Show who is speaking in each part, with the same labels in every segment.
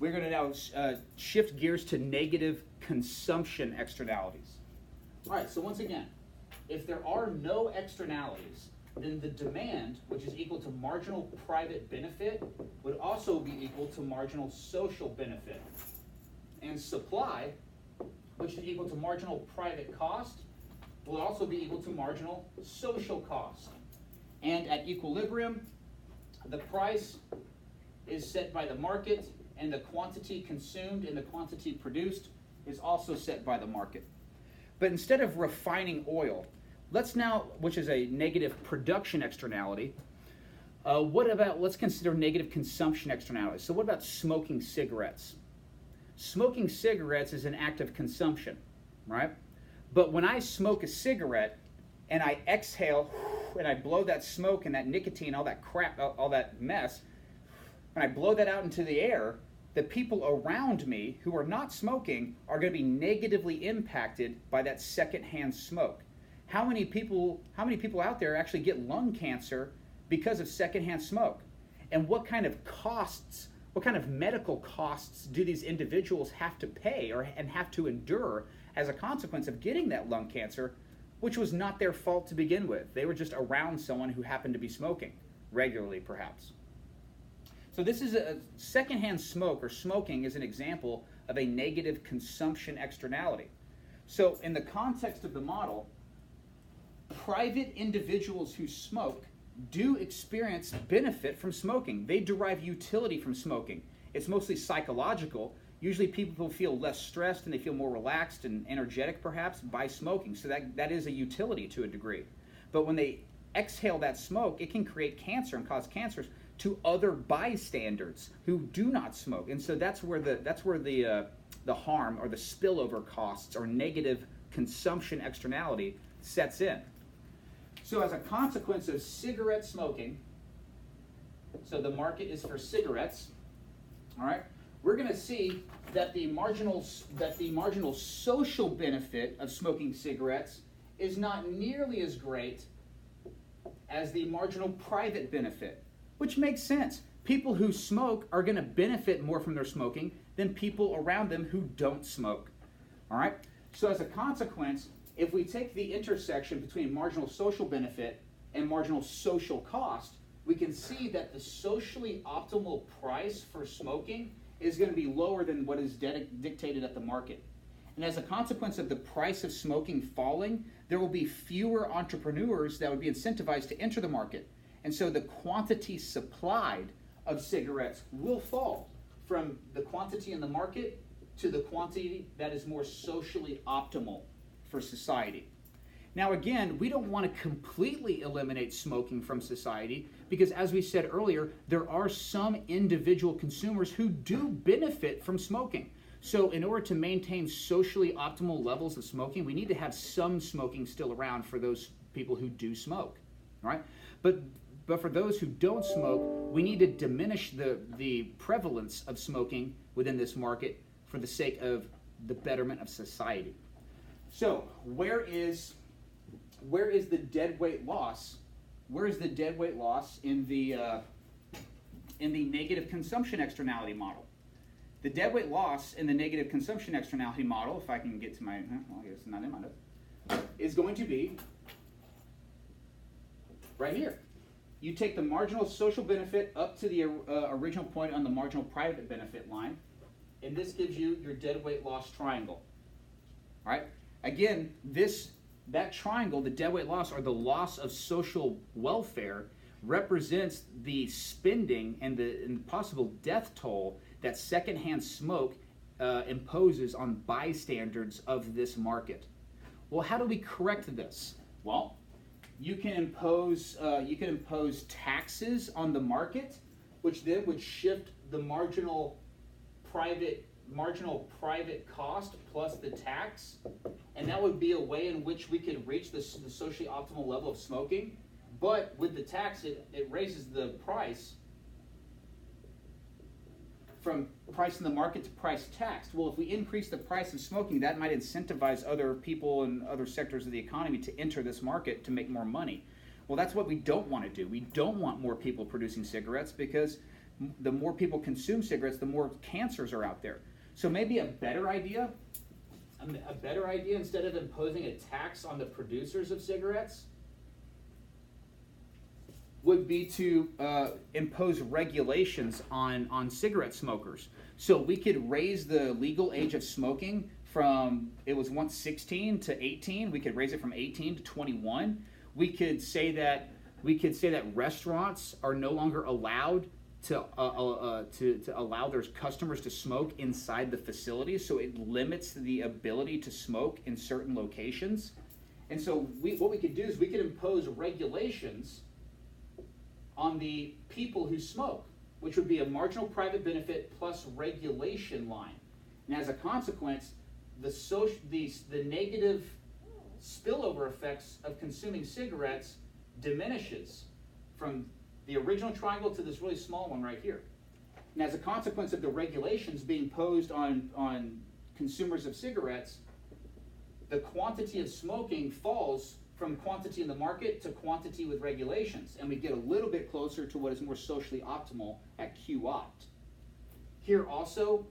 Speaker 1: we're going to now shift gears to negative consumption externalities. All right, so once again, if there are no externalities, then the demand, which is equal to marginal private benefit, would also be equal to marginal social benefit. And supply, which is equal to marginal private cost, will also be equal to marginal social cost. And at equilibrium, the price is set by the market, and the quantity consumed and the quantity produced is also set by the market. But instead of refining oil, let's now, which is a negative production externality, let's consider negative consumption externalities. So what about smoking cigarettes? Smoking cigarettes is an act of consumption, right? But when I smoke a cigarette and I exhale and I blow that smoke and that nicotine, all that crap, all that mess, and I blow that out into the air, the people around me who are not smoking are going to be negatively impacted by that secondhand smoke. How many people out there actually get lung cancer because of secondhand smoke? And what kind of costs, what kind of medical costs do these individuals have to pay and have to endure as a consequence of getting that lung cancer, which was not their fault to begin with? They were just around someone who happened to be smoking regularly, perhaps. So this is a secondhand smoke, or smoking is an example of a negative consumption externality. So in the context of the model, private individuals who smoke do experience benefit from smoking. They derive utility from smoking. It's mostly psychological. Usually people feel less stressed and they feel more relaxed and energetic perhaps by smoking. So that is a utility to a degree. But when they exhale that smoke, it can create cancer and cause cancers to other bystanders who do not smoke. And so that's where the harm or the spillover costs or negative consumption externality sets in. So as a consequence of cigarette smoking, so the market is for cigarettes, all right, we're going to see that the marginal social benefit of smoking cigarettes is not nearly as great as the marginal private benefit, which makes sense. People who smoke are going to benefit more from their smoking than people around them who don't smoke. All right? So as a consequence, if we take the intersection between marginal social benefit and marginal social cost, we can see that the socially optimal price for smoking is going to be lower than what is dictated at the market. And as a consequence of the price of smoking falling, there will be fewer entrepreneurs that would be incentivized to enter the market. And so the quantity supplied of cigarettes will fall from the quantity in the market to the quantity that is more socially optimal for society. Now again, we don't want to completely eliminate smoking from society because, as we said earlier, there are some individual consumers who do benefit from smoking. So in order to maintain socially optimal levels of smoking, we need to have some smoking still around for those people who do smoke, right? But for those who don't smoke, we need to diminish the prevalence of smoking within this market for the sake of the betterment of society. So where is the deadweight loss? Where is the deadweight loss in the negative consumption externality model? The deadweight loss in the negative consumption externality model, if I can get to my, well, I guess it's not in my notes, is going to be right here. You take the marginal social benefit up to the original point on the marginal private benefit line, and this gives you your deadweight loss triangle. All right? Again, that triangle, the deadweight loss, or the loss of social welfare, represents the spending and the possible death toll that secondhand smoke imposes on bystanders of this market. Well, how do we correct this? Well, you can impose taxes on the market, which then would shift the marginal private cost plus the tax, and that would be a way in which we could reach the socially optimal level of smoking. But with the tax, it raises the price from price in the market to price taxed. Well, if we increase the price of smoking, that might incentivize other people in other sectors of the economy to enter this market to make more money. Well, that's what we don't want to do. We don't want more people producing cigarettes because the more people consume cigarettes, the more cancers are out there. So maybe a better idea instead of imposing a tax on the producers of cigarettes would be to impose regulations on cigarette smokers. So we could raise the legal age of smoking from, it was once 16 to 18. We could raise it from 18 to 21. We could say that restaurants are no longer allowed to allow their customers to smoke inside the facility. So it limits the ability to smoke in certain locations. And so what we could do is we could impose regulations on the people who smoke, which would be a marginal private benefit plus regulation line. And as a consequence, the negative spillover effects of consuming cigarettes diminishes from the original triangle to this really small one right here. And as a consequence of the regulations being posed on consumers of cigarettes, the quantity of smoking falls from quantity in the market to quantity with regulations, and we get a little bit closer to what is more socially optimal at Q opt. Here also,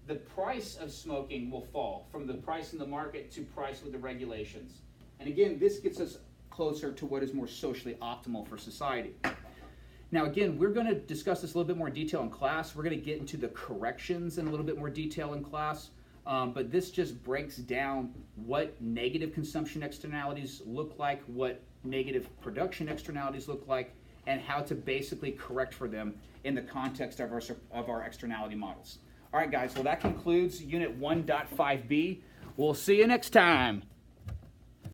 Speaker 1: the price of smoking will fall from the price in the market to price with the regulations. And again, this gets us closer to what is more socially optimal for society. Now again, we're going to discuss this a little bit more in detail in class. We're going to get into the corrections in a little bit more detail in class. But this just breaks down what negative consumption externalities look like, what negative production externalities look like, and how to basically correct for them in the context of our externality models. All right, guys, well, that concludes Unit 1.5b. We'll see you next time.